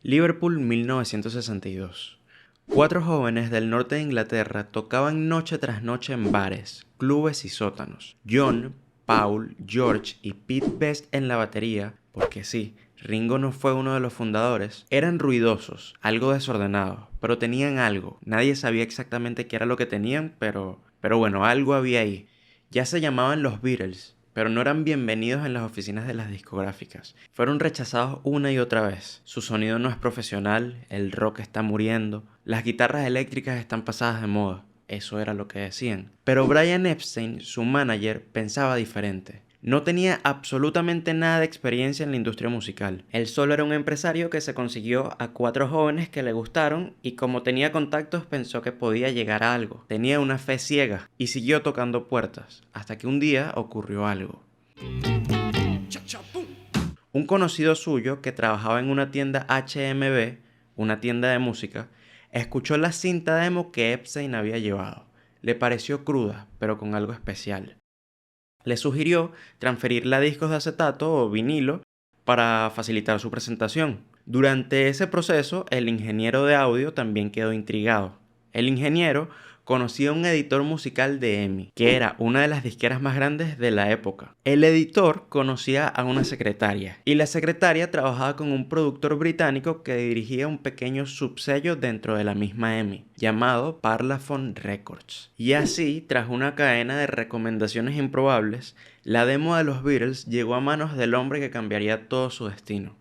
Liverpool, 1962. Cuatro jóvenes del norte de Inglaterra tocaban noche tras noche en bares, clubes y sótanos. John, Paul, George y Pete Best en la batería, porque sí, Ringo no fue uno de los fundadores, eran ruidosos, algo desordenados, pero tenían algo. Nadie sabía exactamente qué era lo que tenían, pero bueno, algo había ahí. Ya se llamaban los Beatles, pero no eran bienvenidos en las oficinas de las discográficas. Fueron rechazados una y otra vez. Su sonido no es profesional, el rock está muriendo, las guitarras eléctricas están pasadas de moda. Eso era lo que decían. Pero Brian Epstein, su manager, pensaba diferente. No tenía absolutamente nada de experiencia en la industria musical. Él solo era un empresario que se consiguió a cuatro jóvenes que le gustaron y como tenía contactos pensó que podía llegar a algo. Tenía una fe ciega y siguió tocando puertas, hasta que un día ocurrió algo. Un conocido suyo que trabajaba en una tienda HMV, una tienda de música, escuchó la cinta demo que Epstein había llevado. Le pareció cruda, pero con algo especial. Le sugirió transferirla a discos de acetato o vinilo para facilitar su presentación. Durante ese proceso, el ingeniero de audio también quedó intrigado. El ingeniero conocía a un editor musical de EMI, que era una de las disqueras más grandes de la época. El editor conocía a una secretaria, y la secretaria trabajaba con un productor británico que dirigía un pequeño subsello dentro de la misma EMI, llamado Parlophone Records. Y así, tras una cadena de recomendaciones improbables, la demo de los Beatles llegó a manos del hombre que cambiaría todo su destino.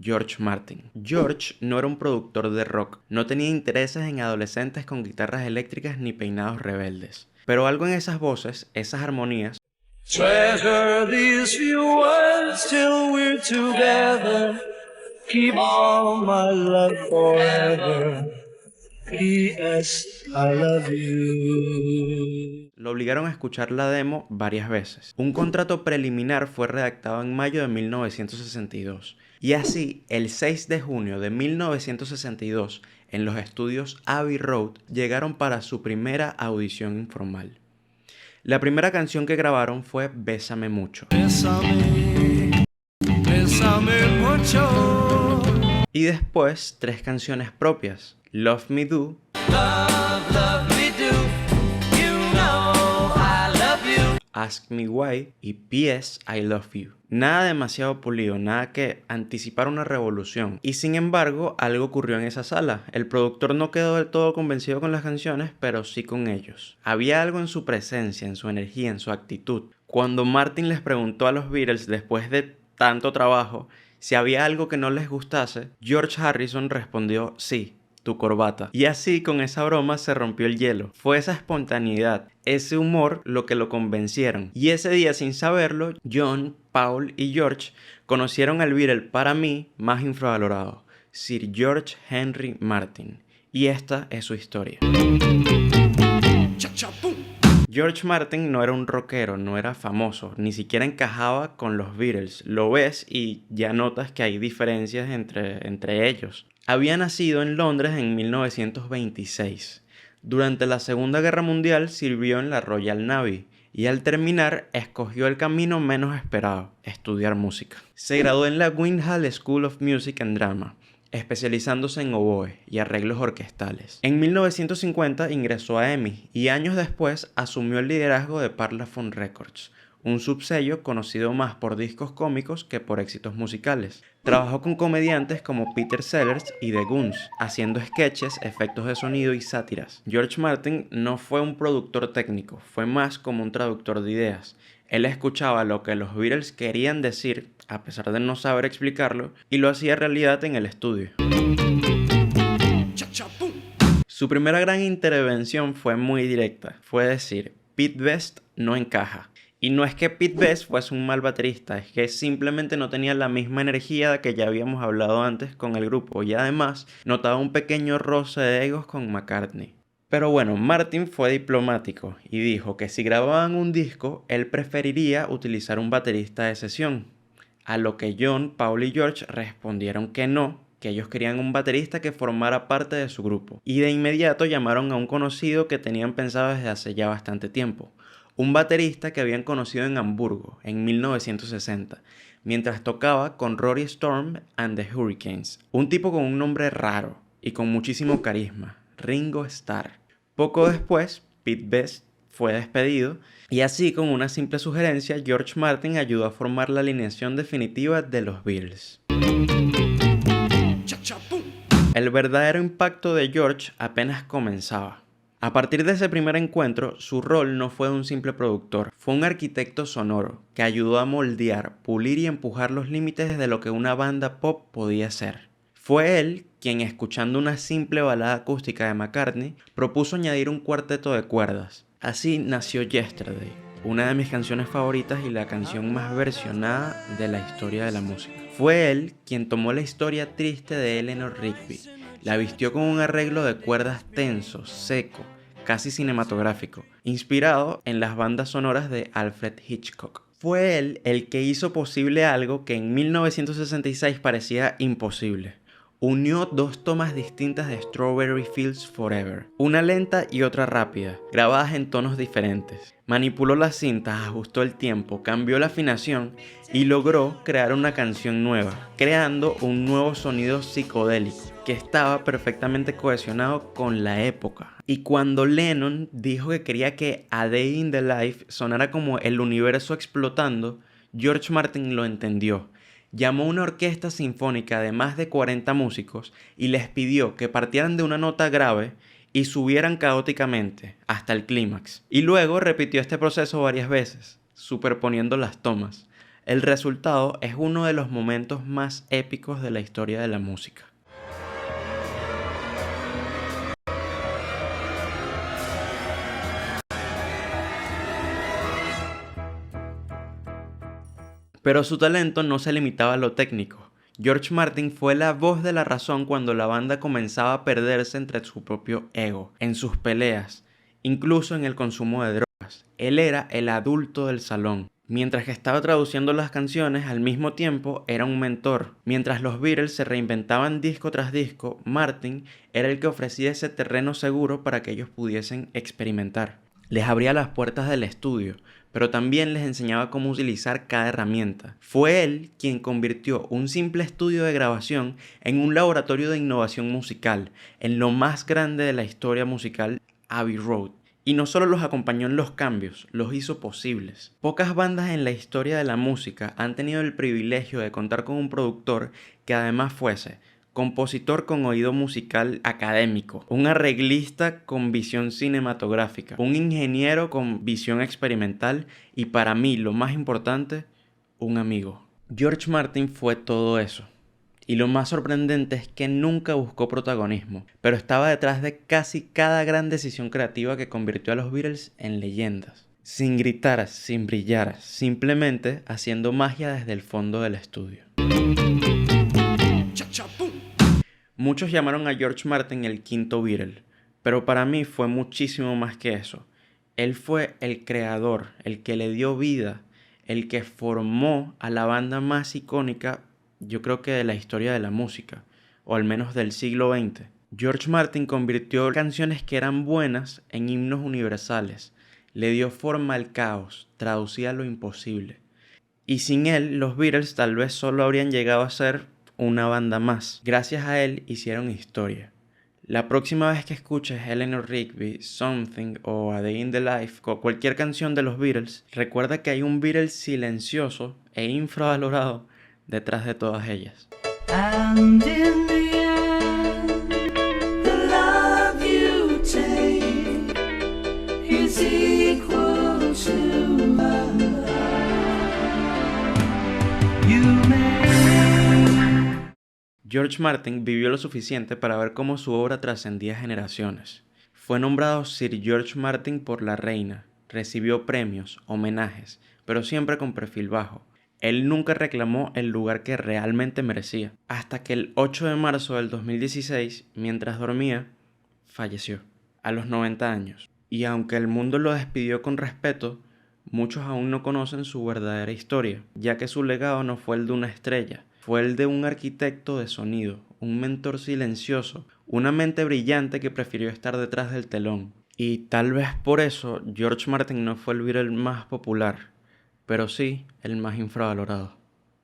George Martin. George no era un productor de rock, no tenía intereses en adolescentes con guitarras eléctricas ni peinados rebeldes. Pero algo en esas voces, esas armonías, Treasure these few words till we're together. Keep all my love forever. P.S. I love you. lo obligaron a escuchar la demo varias veces. Un contrato preliminar fue redactado en mayo de 1962. Y así, el 6 de junio de 1962, en los estudios Abbey Road, llegaron para su primera audición informal. La primera canción que grabaron fue Bésame Mucho. Bésame, bésame mucho. Y después, tres canciones propias: Love Me Do, Love me do. You know I love you. Ask Me Why y P.S. I Love You. Nada demasiado pulido, nada que anticipara una revolución. Y sin embargo, algo ocurrió en esa sala. El productor no quedó del todo convencido con las canciones, pero sí con ellos. Había algo en su presencia, en su energía, en su actitud. Cuando Martin les preguntó a los Beatles, después de tanto trabajo, si había algo que no les gustase, George Harrison respondió sí. Tu corbata. Y así, con esa broma, se rompió el hielo. Fue esa espontaneidad, ese humor lo que lo convencieron. Y ese día, sin saberlo, John, Paul y George conocieron al Beatle para mí más infravalorado, Sir George Henry Martin. Y esta es su historia. George Martin no era un rockero, no era famoso, ni siquiera encajaba con los Beatles. Lo ves y ya notas que hay diferencias entre ellos. Había nacido en Londres en 1926. Durante la Segunda Guerra Mundial sirvió en la Royal Navy y al terminar escogió el camino menos esperado: estudiar música. Se graduó en la Guildhall School of Music and Drama, especializándose en oboe y arreglos orquestales. En 1950 ingresó a EMI y años después asumió el liderazgo de Parlophone Records, un subsello conocido más por discos cómicos que por éxitos musicales. Trabajó con comediantes como Peter Sellers y The Goons, haciendo sketches, efectos de sonido y sátiras. George Martin no fue un productor técnico, fue más como un traductor de ideas. Él escuchaba lo que los Beatles querían decir, a pesar de no saber explicarlo, y lo hacía realidad en el estudio. Su primera gran intervención fue muy directa. Fue decir, Pete Best no encaja. Y no es que Pete Best fuese un mal baterista, es que simplemente no tenía la misma energía que ya habíamos hablado antes con el grupo. Y además, notaba un pequeño roce de egos con McCartney. Pero bueno, Martin fue diplomático y dijo que si grababan un disco, él preferiría utilizar un baterista de sesión. A lo que John, Paul y George respondieron que no, que ellos querían un baterista que formara parte de su grupo. Y de inmediato llamaron a un conocido que tenían pensado desde hace ya bastante tiempo, un baterista que habían conocido en Hamburgo en 1960, mientras tocaba con Rory Storm and the Hurricanes, un tipo con un nombre raro y con muchísimo carisma, Ringo Starr. Poco después, Pete Best fue despedido y así, con una simple sugerencia, George Martin ayudó a formar la alineación definitiva de los Beatles. El verdadero impacto de George apenas comenzaba. A partir de ese primer encuentro, su rol no fue un simple productor, fue un arquitecto sonoro que ayudó a moldear, pulir y empujar los límites de lo que una banda pop podía ser. Fue él quien, escuchando una simple balada acústica de McCartney, propuso añadir un cuarteto de cuerdas. Así nació Yesterday, una de mis canciones favoritas y la canción más versionada de la historia de la música. Fue él quien tomó la historia triste de Eleanor Rigby, la vistió con un arreglo de cuerdas tenso, seco, casi cinematográfico, inspirado en las bandas sonoras de Alfred Hitchcock. Fue él el que hizo posible algo que en 1966 parecía imposible. Unió dos tomas distintas de Strawberry Fields Forever, una lenta y otra rápida, grabadas en tonos diferentes. Manipuló las cintas, ajustó el tiempo, cambió la afinación y logró crear una canción nueva, creando un nuevo sonido psicodélico que estaba perfectamente cohesionado con la época. Y cuando Lennon dijo que quería que A Day in the Life sonara como el universo explotando, George Martin lo entendió. Llamó a una orquesta sinfónica de más de 40 músicos y les pidió que partieran de una nota grave y subieran caóticamente hasta el clímax. Y luego repitió este proceso varias veces, superponiendo las tomas. El resultado es uno de los momentos más épicos de la historia de la música. Pero su talento no se limitaba a lo técnico. George Martin fue la voz de la razón cuando la banda comenzaba a perderse entre su propio ego, en sus peleas, incluso en el consumo de drogas. Él era el adulto del salón. Mientras que estaba traduciendo las canciones, al mismo tiempo era un mentor. Mientras los Beatles se reinventaban disco tras disco, Martin era el que ofrecía ese terreno seguro para que ellos pudiesen experimentar. Les abría las puertas del estudio, pero también les enseñaba cómo utilizar cada herramienta. Fue él quien convirtió un simple estudio de grabación en un laboratorio de innovación musical, en lo más grande de la historia musical, Abbey Road. Y no solo los acompañó en los cambios, los hizo posibles. Pocas bandas en la historia de la música han tenido el privilegio de contar con un productor que además fuese compositor con oído musical académico, un arreglista con visión cinematográfica, un ingeniero con visión experimental y, para mí, lo más importante, un amigo. George Martin fue todo eso. Y lo más sorprendente es que nunca buscó protagonismo, pero estaba detrás de casi cada gran decisión creativa que convirtió a los Beatles en leyendas. Sin gritar, sin brillar, simplemente haciendo magia desde el fondo del estudio. Muchos llamaron a George Martin el quinto Beatle, pero para mí fue muchísimo más que eso. Él fue el creador, el que le dio vida, el que formó a la banda más icónica, yo creo que de la historia de la música, o al menos del siglo XX. George Martin convirtió canciones que eran buenas en himnos universales, le dio forma al caos, traducía lo imposible. Y sin él, los Beatles tal vez solo habrían llegado a ser una banda más. Gracias a él hicieron historia. La próxima vez que escuches Eleanor Rigby, Something o A Day in the Life o cualquier canción de los Beatles, recuerda que hay un Beatles silencioso e infravalorado detrás de todas ellas. And in the end, the love you take is equal to love you make. George Martin vivió lo suficiente para ver cómo su obra trascendía generaciones. Fue nombrado Sir George Martin por la reina, recibió premios, homenajes, pero siempre con perfil bajo. Él nunca reclamó el lugar que realmente merecía, hasta que el 8 de marzo del 2016, mientras dormía, falleció, a los 90 años. Y aunque el mundo lo despidió con respeto, muchos aún no conocen su verdadera historia, ya que su legado no fue el de una estrella, fue el de un arquitecto de sonido, un mentor silencioso, una mente brillante que prefirió estar detrás del telón. Y tal vez por eso George Martin no fue el Beatle más popular, pero sí el más infravalorado.